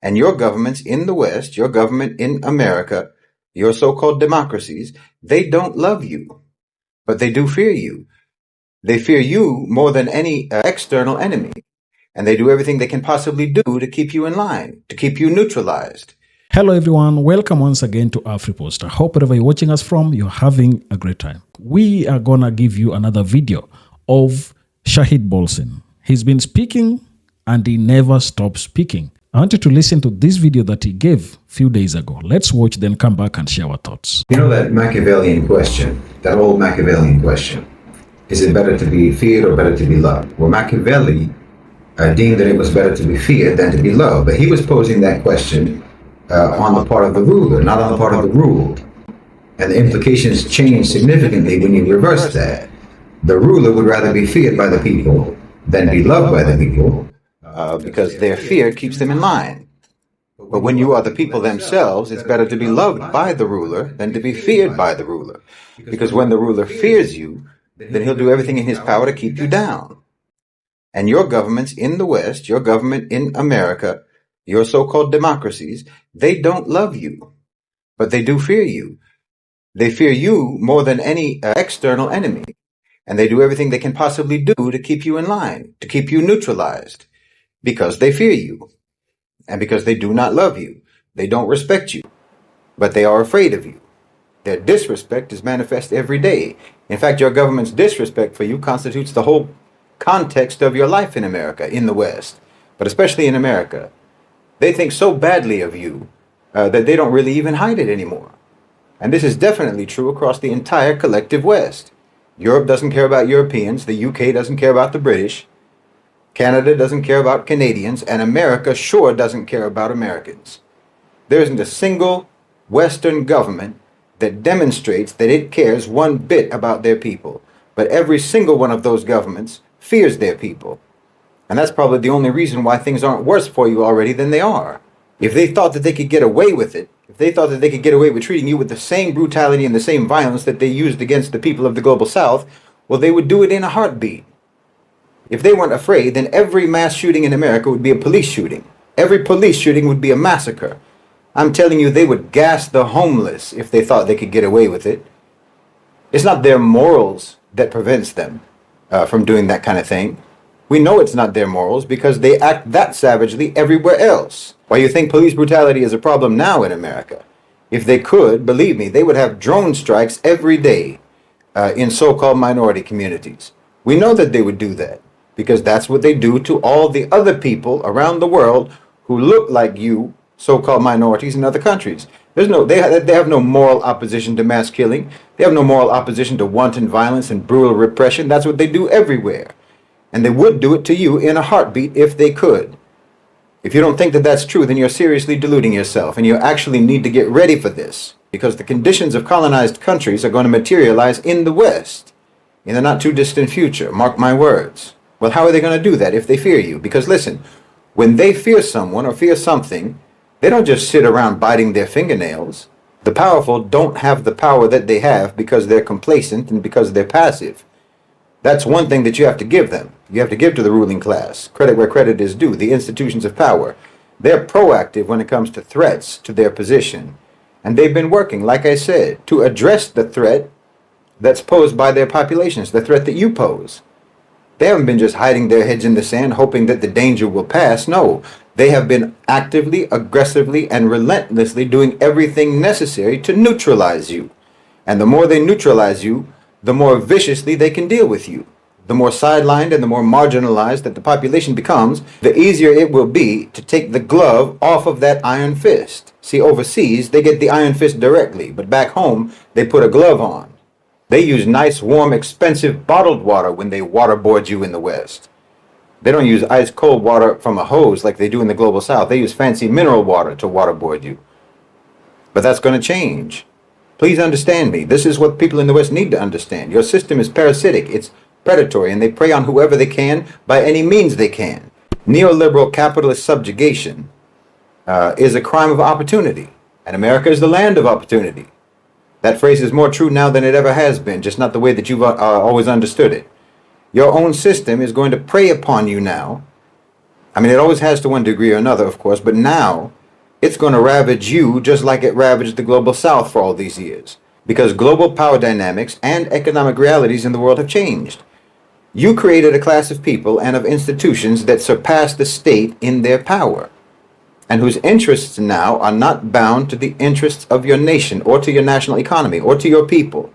And your governments in the West, your government in America, your so-called democracies, they don't love you, but they do fear you. They fear you more than any external enemy. And they do everything they can possibly do to keep you in line, to keep you neutralized. Hello everyone, welcome once again to AfriPost. I hope wherever you're watching us from, you're having a great time. We are gonna give you another video of Shahid Bolsen. He's been speaking and he never stops speaking. I want you to listen to this video that he gave a few days ago. Let's watch, then come back and share our thoughts. You know that Machiavellian question, that old Machiavellian question, is it better to be feared or better to be loved? Well, Machiavelli deemed that it was better to be feared than to be loved, but he was posing that question on the part of the ruler, not on the part of the ruled. And the implications change significantly when you reverse that. The ruler would rather be feared by the people than be loved by the people, because their fear keeps them in line. But when you are the people themselves, it's better to be loved by the ruler than to be feared by the ruler. Because when the ruler fears you, then he'll do everything in his power to keep you down. And your governments in the West, your government in America, your so-called democracies, they don't love you, but they do fear you. They fear you more than any external enemy. And they do everything they can possibly do to keep you in line, to keep you neutralized, because they fear you. And because they do not love you. They don't respect you, but they are afraid of you. Their disrespect is manifest every day. In fact, your government's disrespect for you constitutes the whole context of your life in America, in the West, but especially in America. They think so badly of you that they don't really even hide it anymore. And this is definitely true across the entire collective West. Europe doesn't care about Europeans, the UK doesn't care about the British, Canada doesn't care about Canadians, and America sure doesn't care about Americans. There isn't a single Western government that demonstrates that it cares one bit about their people, but every single one of those governments fears their people. And that's probably the only reason why things aren't worse for you already than they are. If they thought that they could get away with it, if they thought that they could get away with treating you with the same brutality and the same violence that they used against the people of the global South, well, they would do it in a heartbeat. If they weren't afraid, then every mass shooting in America would be a police shooting. Every police shooting would be a massacre. I'm telling you, they would gas the homeless if they thought they could get away with it. It's not their morals that prevents them from doing that kind of thing. We know it's not their morals because they act that savagely everywhere else. Why you think police brutality is a problem now in America? If they could, believe me, they would have drone strikes every day in so-called minority communities. We know that they would do that because that's what they do to all the other people around the world who look like you, so-called minorities in other countries. They have no moral opposition to mass killing. They have no moral opposition to wanton violence and brutal repression. That's what they do everywhere. And they would do it to you in a heartbeat if they could. If you don't think that that's true, then you're seriously deluding yourself, and you actually need to get ready for this, because the conditions of colonized countries are going to materialize in the West in the not too distant future. Mark my words. Well, how are they going to do that if they fear you? Because listen, when they fear someone or fear something, they don't just sit around biting their fingernails. The powerful don't have the power that they have because they're complacent and because they're passive. That's one thing that you have to give them. You have to give to the ruling class credit where credit is due, the institutions of power. They're proactive when it comes to threats to their position. And they've been working, like I said, to address the threat that's posed by their populations, the threat that you pose. They haven't been just hiding their heads in the sand hoping that the danger will pass. No, they have been actively, aggressively, and relentlessly doing everything necessary to neutralize you. And the more they neutralize you, the more viciously they can deal with you. The more sidelined and the more marginalized that the population becomes, the easier it will be to take the glove off of that iron fist. See, overseas, they get the iron fist directly, but back home, they put a glove on. They use nice, warm, expensive bottled water when they waterboard you in the West. They don't use ice cold water from a hose like they do in the global South. They use fancy mineral water to waterboard you. But that's going to change. Please understand me. This is what people in the West need to understand. Your system is parasitic. It's predatory, and they prey on whoever they can by any means they can. Neoliberal capitalist subjugation is a crime of opportunity, and America is the land of opportunity. That phrase is more true now than it ever has been, just not the way that you've always understood it. Your own system is going to prey upon you now I mean, it always has to one degree or another, of course, but now it's going to ravage you just like it ravaged the global south for all these years. Because global power dynamics and economic realities in the world have changed. You created a class of people and of institutions that surpass the state in their power, and whose interests now are not bound to the interests of your nation or to your national economy or to your people.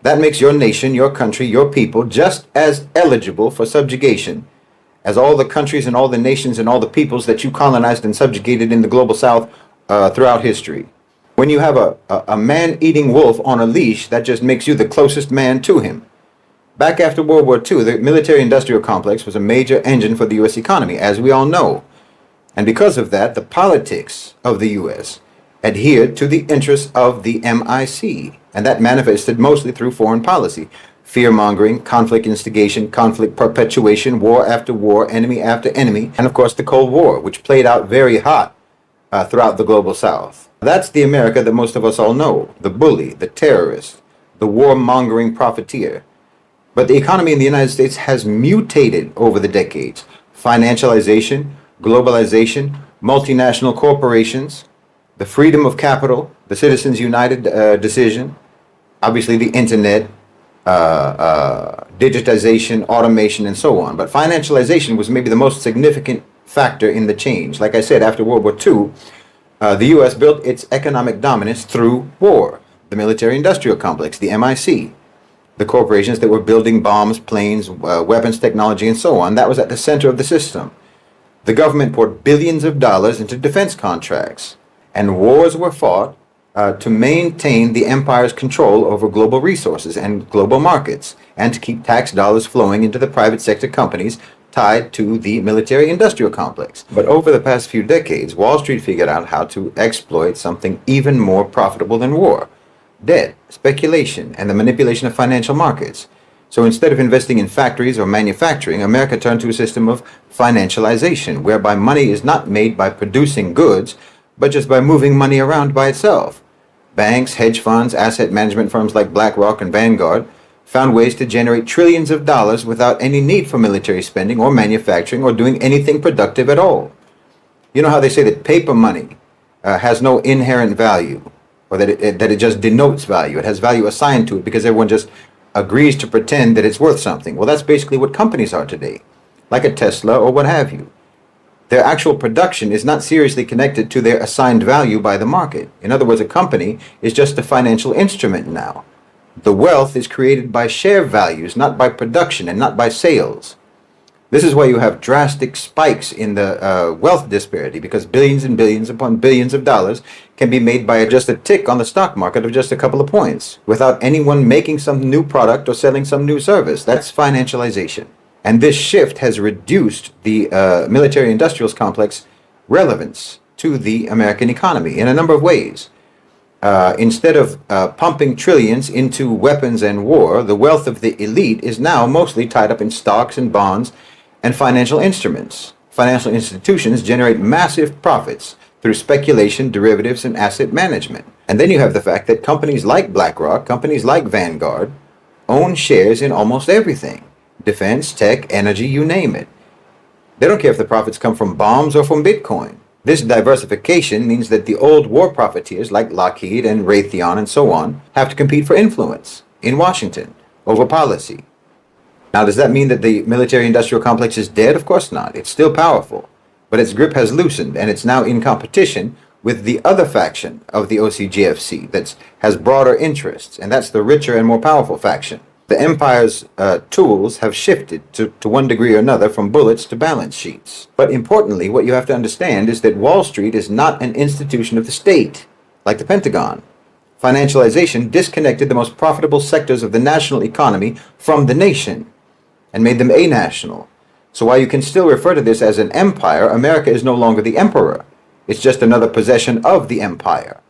That makes your nation, your country, your people just as eligible for subjugation as all the countries and all the nations and all the peoples that you colonized and subjugated in the global south throughout history. When you have a man-eating wolf on a leash, that just makes you the closest man to him. Back after World War II, the military-industrial complex was a major engine for the U.S. economy, as we all know. And because of that, the politics of the U.S. adhered to the interests of the MIC, and that manifested mostly through foreign policy. Fear-mongering, conflict instigation, conflict perpetuation, war after war, enemy after enemy, and of course the Cold War, which played out very hot throughout the global south. That's the America that most of us all know, the bully, the terrorist, the war-mongering profiteer. But the economy in the United States has mutated over the decades. Financialization, globalization, multinational corporations, the freedom of capital, the Citizens United decision, obviously the internet, digitization, automation, and so on. But financialization was maybe the most significant factor in the change. Like I said, after World War II, the U.S. built its economic dominance through war, the military-industrial complex, the MIC, the corporations that were building bombs, planes, weapons technology, and so on. That was at the center of the system. The government poured billions of dollars into defense contracts, and wars were fought to maintain the empire's control over global resources and global markets, and to keep tax dollars flowing into the private sector companies tied to the military-industrial complex. But over the past few decades, Wall Street figured out how to exploit something even more profitable than war: debt, speculation, and the manipulation of financial markets. So instead of investing in factories or manufacturing, America turned to a system of financialization, whereby money is not made by producing goods, but just by moving money around by itself. Banks, hedge funds, asset management firms like BlackRock and Vanguard found ways to generate trillions of dollars without any need for military spending or manufacturing or doing anything productive at all. You know how they say that paper money has no inherent value, or that it just denotes value. It has value assigned to it because everyone just agrees to pretend that it's worth something. Well, that's basically what companies are today, like a Tesla or what have you. Their actual production is not seriously connected to their assigned value by the market. In other words, a company is just a financial instrument now. The wealth is created by share values, not by production and not by sales. This is why you have drastic spikes in the wealth disparity, because billions and billions upon billions of dollars can be made by just a tick on the stock market of just a couple of points, without anyone making some new product or selling some new service. That's financialization. And this shift has reduced the military-industrial complex relevance to the American economy in a number of ways. Instead of pumping trillions into weapons and war, the wealth of the elite is now mostly tied up in stocks and bonds and financial instruments. Financial institutions generate massive profits through speculation, derivatives, and asset management. And then you have the fact that companies like BlackRock, companies like Vanguard, own shares in almost everything. Defense, tech, energy, you name it. They don't care if the profits come from bombs or from Bitcoin. This diversification means that the old war profiteers like Lockheed and Raytheon and so on have to compete for influence in Washington over policy. Now, does that mean that the military-industrial complex is dead? Of course not. It's still powerful, but its grip has loosened, and it's now in competition with the other faction of the OCGFC that has broader interests, and that's the richer and more powerful faction. The empire's tools have shifted to one degree or another from bullets to balance sheets. But importantly, what you have to understand is that Wall Street is not an institution of the state, like the Pentagon. Financialization disconnected the most profitable sectors of the national economy from the nation and made them anational. So while you can still refer to this as an empire, America is no longer the emperor. It's just another possession of the empire.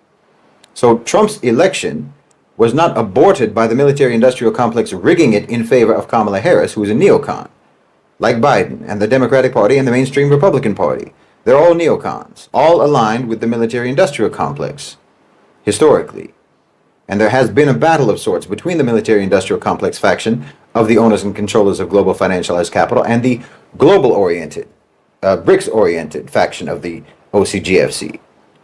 So Trump's election was not aborted by the military-industrial complex rigging it in favor of Kamala Harris, who is a neocon, like Biden and the Democratic Party and the mainstream Republican Party. They're all neocons, all aligned with the military-industrial complex, historically. And there has been a battle of sorts between the military-industrial complex faction of the owners and controllers of global financialized capital and the global-oriented BRICS-oriented faction of the OCGFC.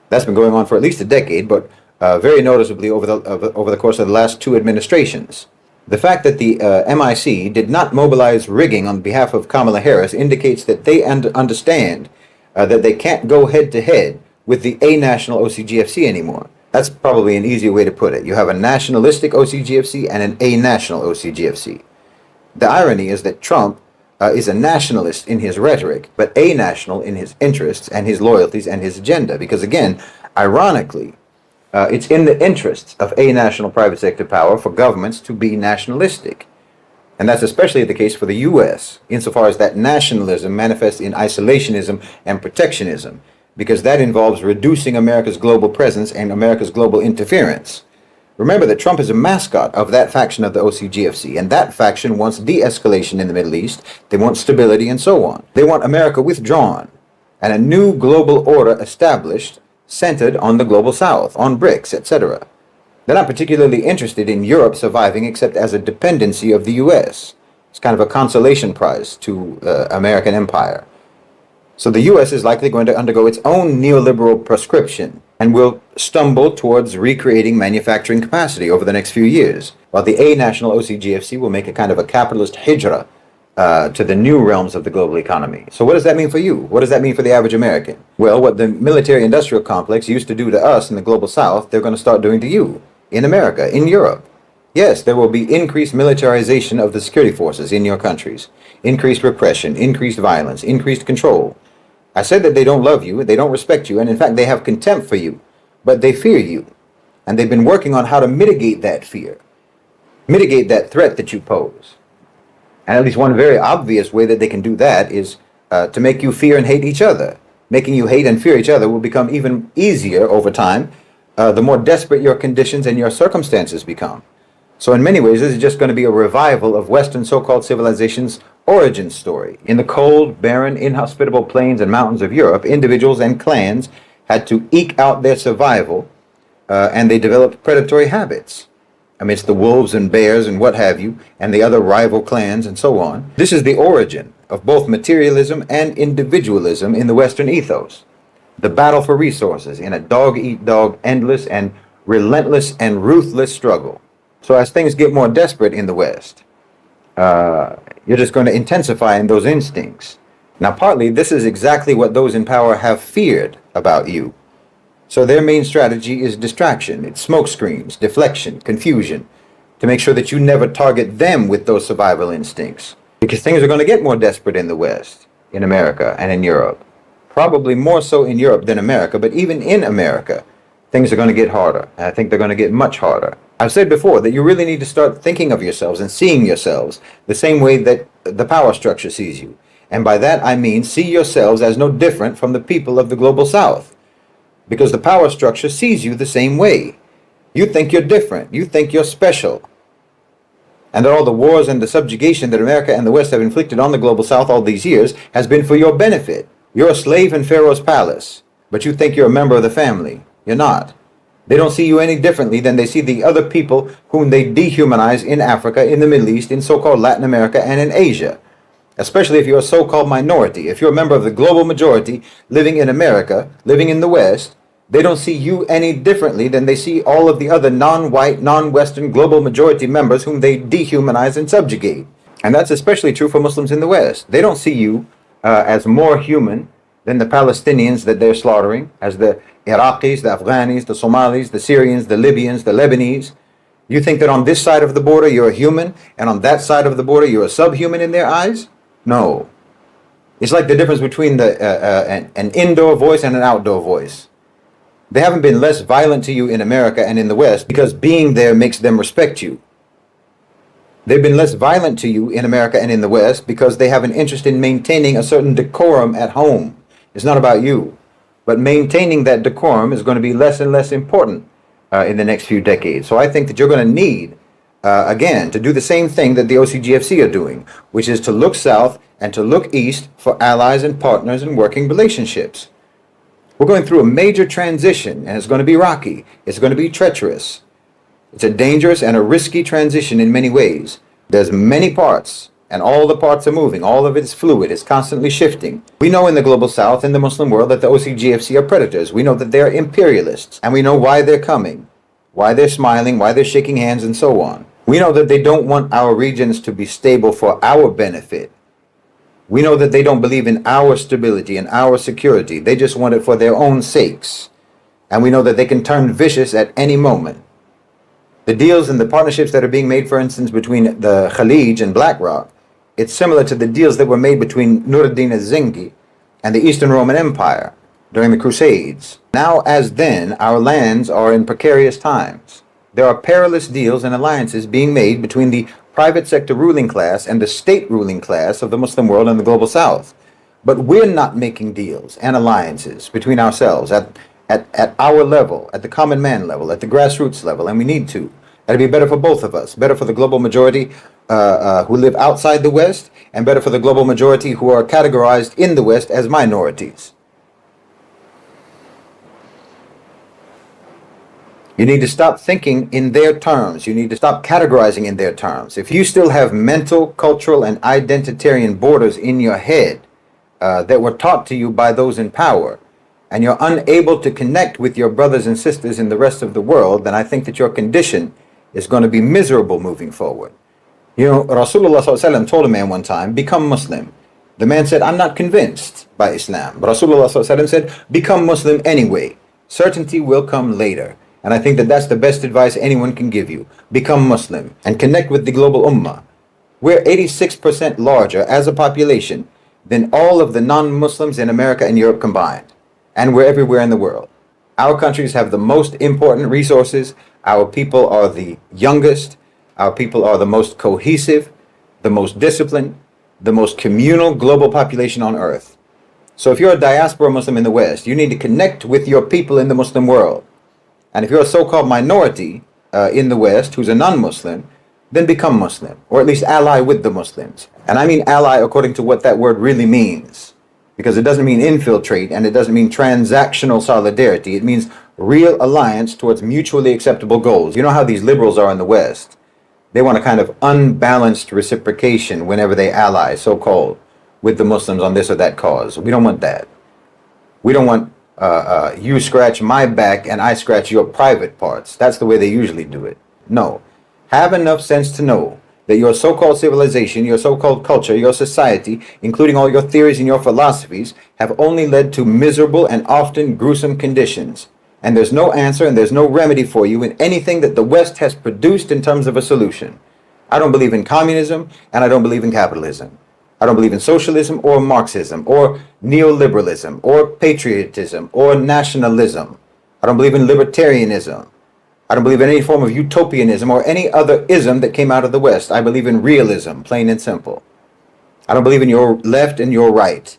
That's been going on for at least a decade, but very noticeably over the course of the last two administrations. The fact that the MIC did not mobilize rigging on behalf of Kamala Harris indicates that they understand that they can't go head-to-head with the a-national OCGFC anymore. That's probably an easier way to put it. You have a nationalistic OCGFC and an a-national OCGFC. The irony is that Trump is a nationalist in his rhetoric, but a-national in his interests and his loyalties and his agenda. Because again, ironically, it's in the interests of a-national private sector power for governments to be nationalistic. And that's especially the case for the U.S., insofar as that nationalism manifests in isolationism and protectionism, because that involves reducing America's global presence and America's global interference. Remember that Trump is a mascot of that faction of the OCGFC, and that faction wants de-escalation in the Middle East. They want stability and so on. They want America withdrawn and a new global order established centered on the global south, on BRICS, etc. They're not particularly interested in Europe surviving except as a dependency of the U.S. It's kind of a consolation prize to American empire. So the U.S. is likely going to undergo its own neoliberal prescription and will stumble towards recreating manufacturing capacity over the next few years, while the a-national OCGFC will make a kind of a capitalist hijra to the new realms of the global economy. So what does that mean for you? What does that mean for the average American? Well, what the military-industrial complex used to do to us in the global south, they're going to start doing to you in America, in Europe. Yes, there will be increased militarization of the security forces in your countries, increased repression, increased violence, increased control. I said that they don't love you, they don't respect you, and in fact they have contempt for you, but they fear you. And they've been working on how to mitigate that fear, mitigate that threat that you pose. And at least one very obvious way that they can do that is to make you fear and hate each other. Making you hate and fear each other will become even easier over time, the more desperate your conditions and your circumstances become. So in many ways, this is just going to be a revival of Western so-called civilization's origin story. In the cold, barren, inhospitable plains and mountains of Europe, individuals and clans had to eke out their survival, and they developed predatory habits amidst the wolves and bears and what have you, and the other rival clans and so on. This is the origin of both materialism and individualism in the Western ethos. The battle for resources in a dog-eat-dog, endless and relentless and ruthless struggle. So as things get more desperate in the West, you're just going to intensify in those instincts. Now, partly, this is exactly what those in power have feared about you. So their main strategy is distraction. It's smokescreens, deflection, confusion, to make sure that you never target them with those survival instincts. Because things are going to get more desperate in the West, in America, and in Europe. Probably more so in Europe than America, but even in America, things are going to get harder. And I think they're going to get much harder. I've said before that you really need to start thinking of yourselves and seeing yourselves the same way that the power structure sees you. And by that I mean see yourselves as no different from the people of the global south. Because the power structure sees you the same way. You think you're different. You think you're special. And that all the wars and the subjugation that America and the West have inflicted on the global south all these years has been for your benefit. You're a slave in Pharaoh's palace, but you think you're a member of the family. You're not. They don't see you any differently than they see the other people whom they dehumanize in Africa, in the Middle East, in so-called Latin America, and in Asia. Especially if you're a so-called minority. If you're a member of the global majority living in America, living in the West, they don't see you any differently than they see all of the other non-white, non-Western global majority members whom they dehumanize and subjugate. And that's especially true for Muslims in the West. They don't see you as more human than the Palestinians that they're slaughtering, as the Iraqis, the Afghanis, the Somalis, the Syrians, the Libyans, the Lebanese. You think that on this side of the border you're a human, and on that side of the border you're a subhuman in their eyes? No. It's like the difference between an indoor voice and an outdoor voice. They haven't been less violent to you in America and in the West because being there makes them respect you. They've been less violent to you in America and in the West because they have an interest in maintaining a certain decorum at home. It's not about you. But maintaining that decorum is going to be less and less important in the next few decades. So I think that you're going to need, again, to do the same thing that the OCGFC are doing, which is to look south and to look east for allies and partners and working relationships. We're going through a major transition, and it's going to be rocky. It's going to be treacherous. It's a dangerous and a risky transition in many ways. There's many parts and all the parts are moving. All of it is fluid. It's constantly shifting. We know in the global south, in the Muslim world, that the OCGFC are predators. We know that they're imperialists, and we know why they're coming, why they're smiling, why they're shaking hands, and so on. We know that they don't want our regions to be stable for our benefit. We know that they don't believe in our stability and our security. They just want it for their own sakes. And we know that they can turn vicious at any moment. The deals and the partnerships that are being made, for instance, between the Khalij and BlackRock, it's similar to the deals that were made between Nur-ad-Din al-Zengi and the Eastern Roman Empire during the Crusades. Now, as then, our lands are in precarious times. There are perilous deals and alliances being made between the private sector ruling class and the state ruling class of the Muslim world and the global south. But we're not making deals and alliances between ourselves at our level, at the common man level, at the grassroots level, and we need to. That'd be better for both of us, better for the global majority who live outside the West, and better for the global majority who are categorized in the West as minorities. You need to stop thinking in their terms. You need to stop categorizing in their terms. If you still have mental, cultural, and identitarian borders in your head that were taught to you by those in power, and you're unable to connect with your brothers and sisters in the rest of the world, then I think that your condition is going to be miserable moving forward. You know, Rasulullah ﷺ told a man one time, become Muslim. The man said, I'm not convinced by Islam. But Rasulullah ﷺ said, become Muslim anyway. Certainty will come later. And I think that that's the best advice anyone can give you. Become Muslim and connect with the global ummah. We're 86% larger as a population than all of the non-Muslims in America and Europe combined. And we're everywhere in the world. Our countries have the most important resources. Our people are the youngest. Our people are the most cohesive, the most disciplined, the most communal global population on earth. So if you're a diaspora Muslim in the West, you need to connect with your people in the Muslim world. And if you're a so-called minority in the West who's a non-Muslim, then become Muslim, or at least ally with the Muslims. And I mean ally according to what that word really means. Because it doesn't mean infiltrate, and it doesn't mean transactional solidarity. It means real alliance towards mutually acceptable goals. You know how these liberals are in the West? They want a kind of unbalanced reciprocation whenever they ally, so-called, with the Muslims on this or that cause. We don't want that. We don't want you scratch my back and I scratch your private parts. That's the way they usually do it. No. Have enough sense to know that your so-called civilization, your so-called culture, your society, including all your theories and your philosophies, have only led to miserable and often gruesome conditions. And there's no answer and there's no remedy for you in anything that the West has produced in terms of a solution. I don't believe in communism, and I don't believe in capitalism. I don't believe in socialism or Marxism or neoliberalism or patriotism or nationalism. I don't believe in libertarianism. I don't believe in any form of utopianism or any other ism that came out of the West. I believe in realism, plain and simple. I don't believe in your left and your right.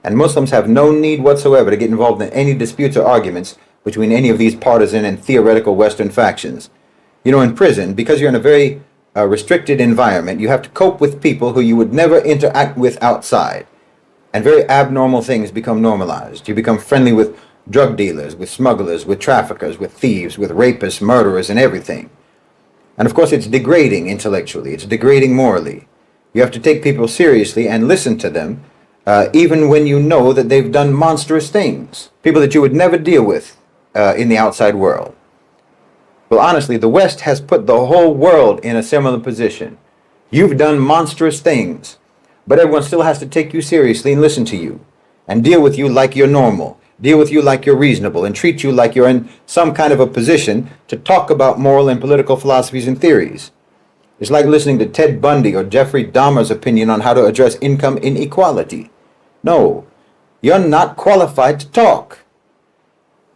And Muslims have no need whatsoever to get involved in any disputes or arguments between any of these partisan and theoretical Western factions. You know, in prison, because you're in a very restricted environment, you have to cope with people who you would never interact with outside. And very abnormal things become normalized. You become friendly with drug dealers, with smugglers, with traffickers, with thieves, with rapists, murderers, and everything. And of course, it's degrading intellectually. It's degrading morally. You have to take people seriously and listen to them, even when you know that they've done monstrous things. People that you would never deal with in the outside world. Well, honestly, the West has put the whole world in a similar position. You've done monstrous things, but everyone still has to take you seriously and listen to you and deal with you like you're normal. Deal with you like you're reasonable and treat you like you're in some kind of a position to talk about moral and political philosophies and theories. It's like listening to Ted Bundy or Jeffrey Dahmer's opinion on how to address income inequality. No, you're not qualified to talk.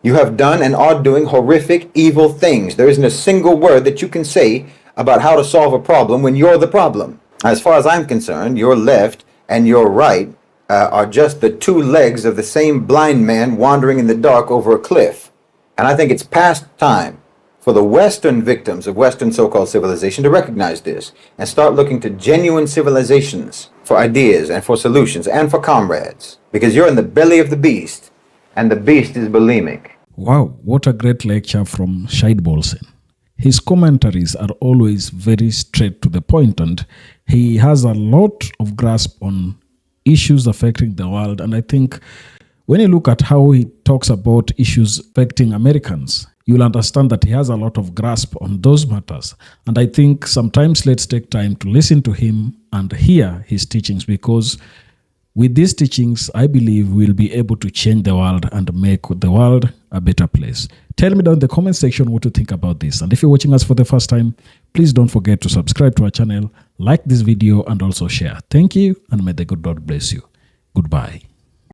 You have done and are doing horrific, evil things. There isn't a single word that you can say about how to solve a problem when you're the problem. As far as I'm concerned, your left and your right are just the two legs of the same blind man wandering in the dark over a cliff. And I think it's past time for the Western victims of Western so-called civilization to recognize this and start looking to genuine civilizations for ideas and for solutions and for comrades. Because you're in the belly of the beast, and the beast is bulimic. Wow, what a great lecture from Shahid Bolsen. his commentaries are always very straight to the point, and he has a lot of grasp on issues affecting the world. And I think when you look at how he talks about issues affecting Americans, you'll understand that he has a lot of grasp on those matters. And I think sometimes let's take time to listen to him and hear his teachings, because with these teachings, I believe we'll be able to change the world and make the world a better place. Tell me down in the comment section what you think about this. And if you're watching us for the first time, please don't forget to subscribe to our channel, like this video, and also share. Thank you, and may the good Lord bless you. Goodbye.